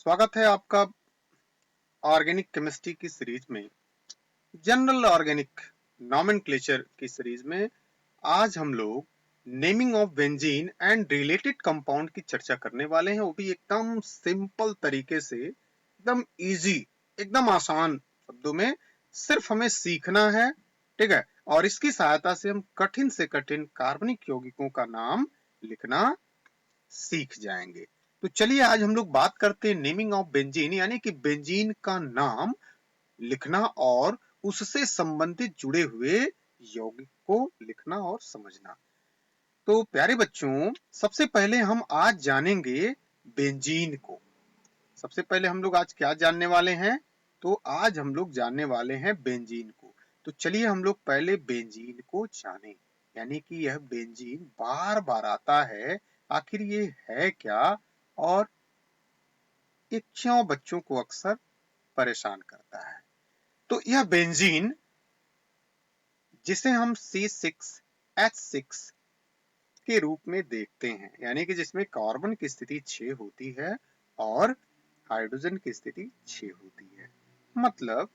स्वागत है आपका ऑर्गेनिक केमिस्ट्री की सीरीज में। जनरल ऑर्गेनिक नॉमेनक्लेचर की सीरीज में आज हम लोग naming of benzene and related compound की चर्चा करने वाले हैं, वो भी एकदम सिंपल तरीके से, एकदम इजी, एकदम आसान शब्दों में। सिर्फ हमें सीखना है, ठीक है, और इसकी सहायता से हम कठिन से कठिन कार्बनिक यौगिकों का नाम लिखना सीख जाएंगे। तो चलिए आज हम लोग बात करते हैं नेमिंग ऑफ बेंजीन, यानी कि बेंजीन का नाम लिखना और उससे संबंधित जुड़े हुए यौगिक को लिखना और समझना। तो प्यारे बच्चों, सबसे पहले हम आज जानेंगे बेंजीन को। सबसे पहले हम लोग आज क्या जानने वाले हैं? तो आज हम लोग जानने वाले हैं बेंजीन को। तो चलिए हम लोग पहले बेंजीन को जानें, यानी कि यह बेंजीन बार बार आता है, आखिर ये है क्या और ये क्यों बच्चों को अक्सर परेशान करता है। तो यह बेंजीन, जिसे हम C6H6 के रूप में देखते हैं, यानी कि जिसमें कार्बन की स्थिति 6 होती है और हाइड्रोजन की स्थिति 6 होती है, मतलब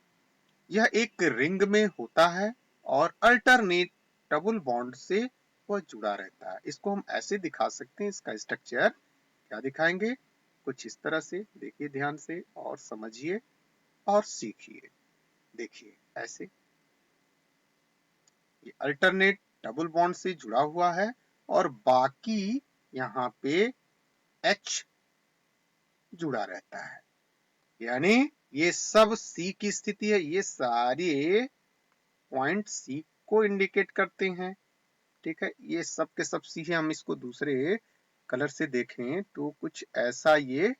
यह एक रिंग में होता है और अल्टरनेट डबल बॉन्ड से वह जुड़ा रहता है। इसको हम ऐसे दिखा सकते हैं, इसका स्ट्रक्चर क्या दिखाएंगे, कुछ इस तरह से। देखिए ध्यान से और समझिए और सीखिए। देखिए ऐसे, ये अल्टरनेट डबल बॉन्ड से जुड़ा हुआ है और बाकी यहाँ पे H जुड़ा रहता है, यानी ये सब C की स्थिति है। ये सारे पॉइंट C को इंडिकेट करते हैं, ठीक है। ये सब के सब C है। हम इसको दूसरे कलर से देखें तो कुछ ऐसा ये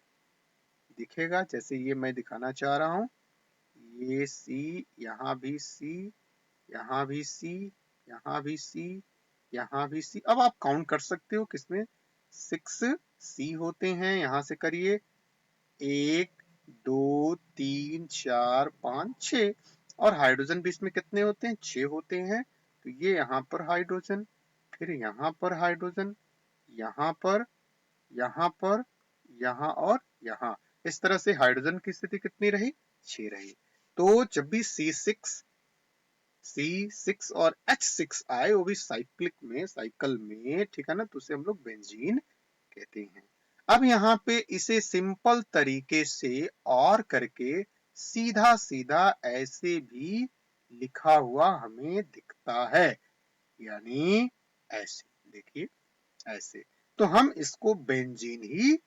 दिखेगा, जैसे ये मैं दिखाना चाह रहा हूं। ये C, यहाँ भी C, यहाँ भी C, यहाँ भी C, यहाँ भी C। अब आप काउंट कर सकते हो किसमें 6C होते हैं। यहां से करिए 1 2 3 4 5 6, और हाइड्रोजन भी इसमें कितने होते हैं? 6 होते हैं। तो ये यहाँ पर हाइड्रोजन, फिर यहाँ पर हाइड्रोजन, यहाँ पर, यहाँ पर, यहाँ और यहाँ। इस तरह से हाइड्रोजन की स्थिति कितनी रही? 6 रही। तो जब भी C6 और H6 आए, वो भी साइकिल में, ठीक है ना, तो उसे हम लोग बेंजीन कहते हैं। अब यहाँ पे इसे सिंपल तरीके से और करके सीधा सीधा ऐसे भी लिखा हुआ हमें दिखता है, यानी ऐसे। देखिए ऐसे, तो हम इसको बेंजीन ही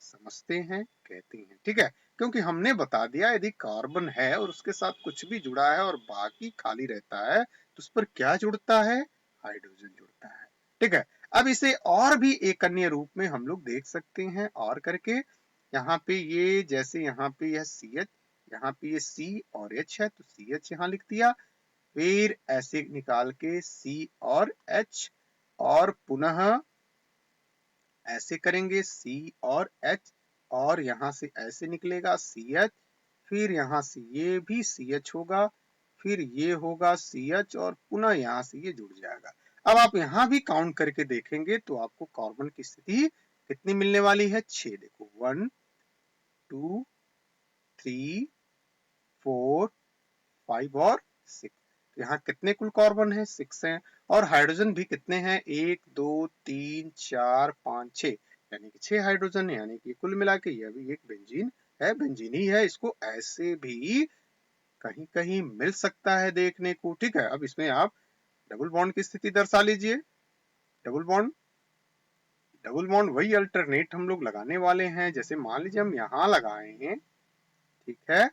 समझते हैं, कहते हैं, ठीक है। क्योंकि हमने बता दिया यदि कार्बन है और उसके साथ कुछ भी जुड़ा है और बाकी खाली रहता है, तो उस पर क्या जुड़ता है? हाइड्रोजन जुड़ता है, ठीक है। अब इसे और भी एक अन्य रूप में हम लोग देख सकते हैं और करके। यहाँ पे ये, जैसे यहाँ पे यह CH, यहाँ पे ये C और H है, तो CH यहाँ लिख दिया। फिर ऐसे निकाल के C और H, और पुनः ऐसे करेंगे C और H, और यहां से ऐसे निकलेगा CH, फिर यहां से ये भी CH होगा, फिर ये होगा CH, और पुनः यहां से ये जुड़ जाएगा। अब आप यहां भी काउंट करके देखेंगे तो आपको कार्बन की स्थिति कितनी मिलने वाली है? 6। देखो 1 2 3 4 5 और 6। तो यहाँ कितने कुल कार्बन है? 6 हैं। और हाइड्रोजन भी कितने हैं? 1 2 3 4 5 6, यानी कि 6 हाइड्रोजन है। यानी कि कुल मिला के यह भी एक बेंजीन है, बेंजीन ही है। इसको ऐसे भी कहीं कहीं मिल सकता है देखने को, ठीक है। अब इसमें आप डबल बॉन्ड की स्थिति दर्शा लीजिए। डबल बॉन्ड, डबल बॉन्ड वही अल्टरनेट हम लोग लगाने वाले हैं। जैसे मान लीजिए हम यहाँ लगाए हैं, ठीक है,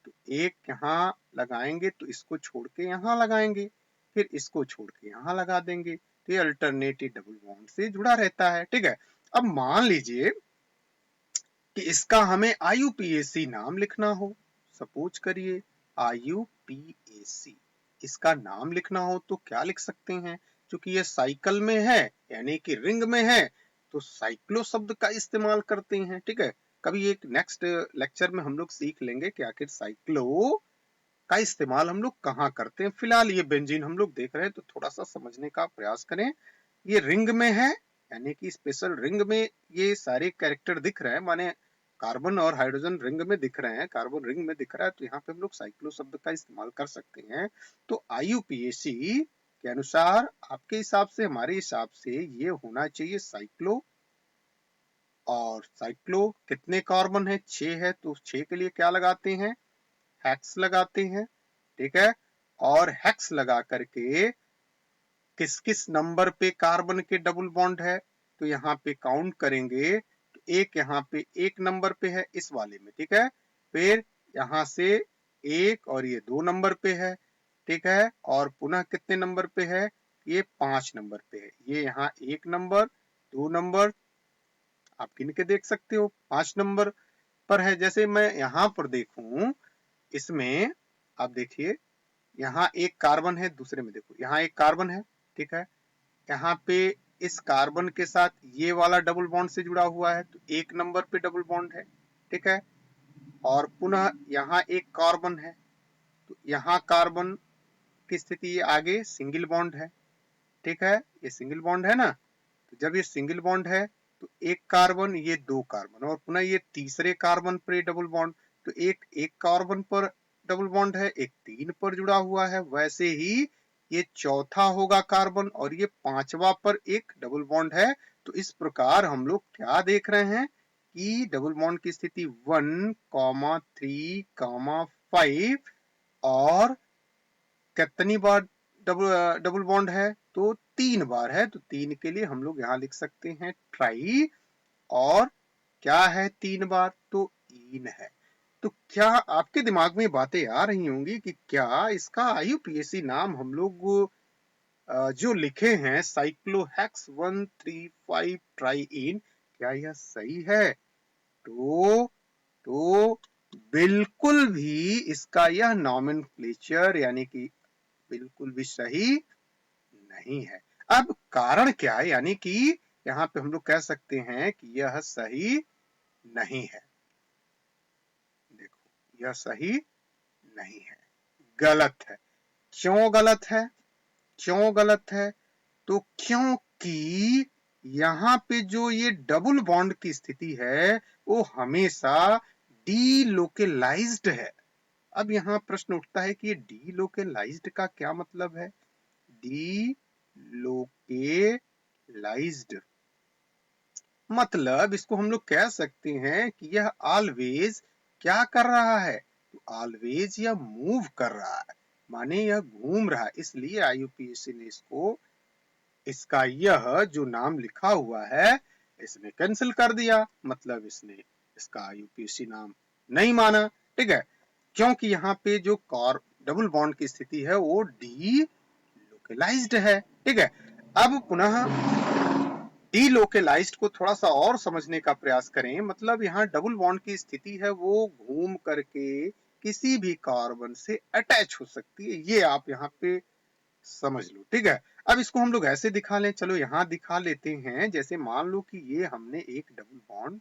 तो एक यहाँ लगाएंगे तो इसको छोड़ के यहाँ लगाएंगे, फिर इसको छोड़ के यहाँ लगा देंगे, तो ये अल्टरनेटिव डबल बॉन्ड से जुड़ा रहता है, ठीक है। अब मान लीजिए कि इसका हमें IUPAC नाम लिखना हो। सपोज करिए IUPAC इसका नाम लिखना हो तो क्या लिख सकते हैं? क्योंकि ये साइकिल में है, यानी कि रिंग में है, तो साइक्लो शब्द का इस्तेमाल करते हैं, ठीक है। कभी एक नेक्स्ट लेक्चर में हम लोग सीख लेंगे कि आखिर साइक्लो का इस्तेमाल हम लोग कहाँ करते हैं। फिलहाल ये बेंजीन हम लोग देख रहे हैं, तो थोड़ा सा समझने का प्रयास करें। ये रिंग में है, यानी कि स्पेशल रिंग में ये सारे कैरेक्टर दिख रहे हैं, माने कार्बन और हाइड्रोजन रिंग में दिख रहे हैं, कार्बन रिंग में दिख रहा है, तो यहाँ पे हम लोग साइक्लो शब्द का इस्तेमाल कर सकते हैं। तो IUPAC के अनुसार आपके हिसाब से, हमारे हिसाब से ये होना चाहिए साइक्लो। और साइक्लो कितने कार्बन है? 6 है, तो 6 के लिए क्या लगाते हैं? हेक्स लगाते हैं, ठीक है। और हेक्स लगा करके किस किस नंबर पे कार्बन के डबल बॉन्ड है, तो यहाँ पे काउंट करेंगे तो एक यहाँ पे एक नंबर पे है इस वाले में, ठीक है। फिर यहाँ से एक और ये 2 नंबर पे है, ठीक है। और पुनः कितने नंबर पे है? ये 5 नंबर पे है। ये यहाँ 1 नंबर, 2 नंबर, आप गिन के देख सकते हो, 5 नंबर पर है। जैसे मैं यहाँ पर देखूं, इसमें आप देखिए, यहाँ एक कार्बन है, दूसरे में देखो यहाँ एक कार्बन है, ठीक है। यहाँ पे इस कार्बन के साथ ये वाला डबल बॉन्ड से जुड़ा हुआ है, तो 1 नंबर पे डबल बॉन्ड है, ठीक है। और पुनः यहाँ एक कार्बन है, तो यहाँ कार्बन की स्थिति आगे सिंगल बॉन्ड है, ठीक है। ये सिंगल बॉन्ड है ना, तो जब ये सिंगल बॉन्ड है तो एक कार्बन, ये 2 कार्बन, और पुनः ये तीसरे कार्बन पर डबल बॉन्ड, तो एक कार्बन पर डबल बॉन्ड है, एक 3 पर जुड़ा हुआ है। वैसे ही ये चौथा होगा कार्बन, और ये 5वां पर एक डबल बॉन्ड है। तो इस प्रकार हम लोग क्या देख रहे हैं कि डबल बॉन्ड की स्थिति 1, 3, 5 और कितनी बार डबल बॉन्ड है? तो 3 बार है। तो 3 के लिए हम लोग यहाँ लिख सकते हैं ट्राई। और क्या है 3 बार? तो इन है। तो क्या आपके दिमाग में बातें आ रही होंगी कि क्या इसका IUPAC नाम हम लोग जो लिखे हैं साइक्लोहेक्स 135 ट्राई इन, क्या यह सही है? तो बिल्कुल भी इसका यह नॉमेनक्लेचर यानी कि बिल्कुल भी सही नहीं है। अब कारण क्या है? यानी कि यहाँ पे हम लोग कह सकते हैं कि यह सही नहीं है। देखो, यह सही नहीं है, गलत है। क्यों गलत है? क्यों गलत है? तो क्योंकि यहाँ पे जो ये डबल बॉन्ड की स्थिति है वो हमेशा डीलोकेलाइज्ड है। अब यहाँ प्रश्न उठता है कि ये डीलोकेलाइज्ड का क्या मतलब है? डीलोकेलाइज्ड मतलब इसको हम लोग कह सकते हैं कि यह ऑलवेज क्या कर रहा है? तो ऑलवेज यह मूव कर रहा है, माने यह घूम रहा है। इसलिए IUPAC ने इसको, इसका यह जो नाम लिखा हुआ है इसने कैंसिल कर दिया, मतलब इसने इसका IUPAC नाम नहीं माना, ठीक है। क्योंकि यहाँ पे जो डबल बॉन्ड की स्थिति है वो डीलोकेलाइज्ड है, ठीक है। अब पुनः डीलोकेलाइज्ड को थोड़ा सा और समझने का प्रयास करें, मतलब यहाँ डबल बॉन्ड की स्थिति है वो घूम करके किसी भी कार्बन से अटैच हो सकती है, ये आप यहाँ पे समझ लो, ठीक है। अब इसको हम लोग ऐसे दिखा लें, चलो यहाँ दिखा लेते हैं। जैसे मान लो कि ये हमने एक डबल बॉन्ड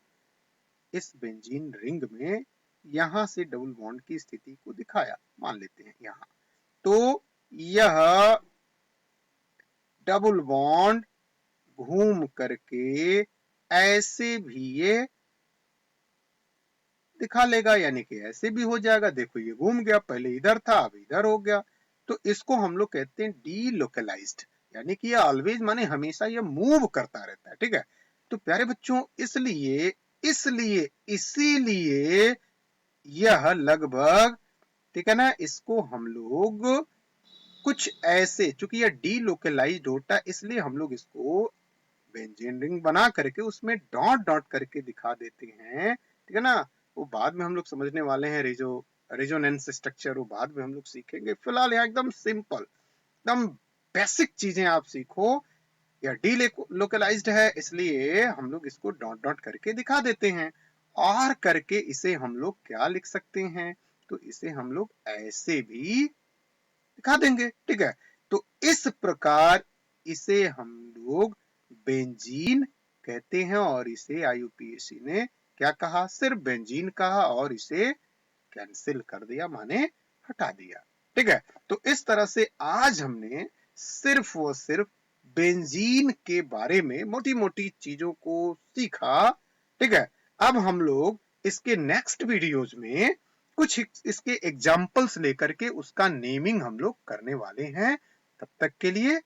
इस बेंजीन रिंग में यहाँ से डबल बॉन्ड की स्थिति को दिखाया, मान लेते हैं यहाँ। तो यह डबल बॉन्ड घूम करके ऐसे भी ये दिखा लेगा, यानी कि ऐसे भी हो जाएगा। देखो ये घूम गया, पहले इधर था अब इधर हो गया। तो इसको हम लोग कहते हैं डीलोकेलाइज्ड, यानी कि ये ऑलवेज माने हमेशा ये मूव करता रहता है, ठीक है। तो प्यारे बच्चों, इसलिए इसलिए इसीलिए यह लगभग, ठीक है ना, इसको हम लोग कुछ ऐसे, चूंकि यह डीलोकेलाइज्ड होता है इसलिए हम लोग इसको बेंजीन रिंग बना करके उसमें डॉट डॉट करके दिखा देते हैं, ठीक है ना। वो बाद में हम लोग समझने वाले हैं, रेजोनेंस स्ट्रक्चर वो बाद में हम लोग सीखेंगे। फिलहाल यहाँ एकदम सिंपल, एकदम बेसिक चीजें आप सीखो। यह डीलोकेलाइज्ड है इसलिए हम लोग इसको डॉट डॉट करके दिखा देते हैं। और करके इसे हम लोग क्या लिख सकते हैं? तो इसे हम लोग ऐसे भी दिखा देंगे, ठीक है। तो इस प्रकार इसे हम लोग बेंजीन कहते हैं, और इसे IUPAC ने क्या कहा? सिर्फ बेंजीन कहा और इसे कैंसिल कर दिया, माने हटा दिया, ठीक है। तो इस तरह से आज हमने सिर्फ और सिर्फ बेंजीन के बारे में मोटी मोटी चीजों को सीखा, ठीक है। अब हम लोग इसके नेक्स्ट वीडियोज में कुछ इसके एग्जाम्पल्स लेकर के उसका नेमिंग हम लोग करने वाले हैं। तब तक के लिए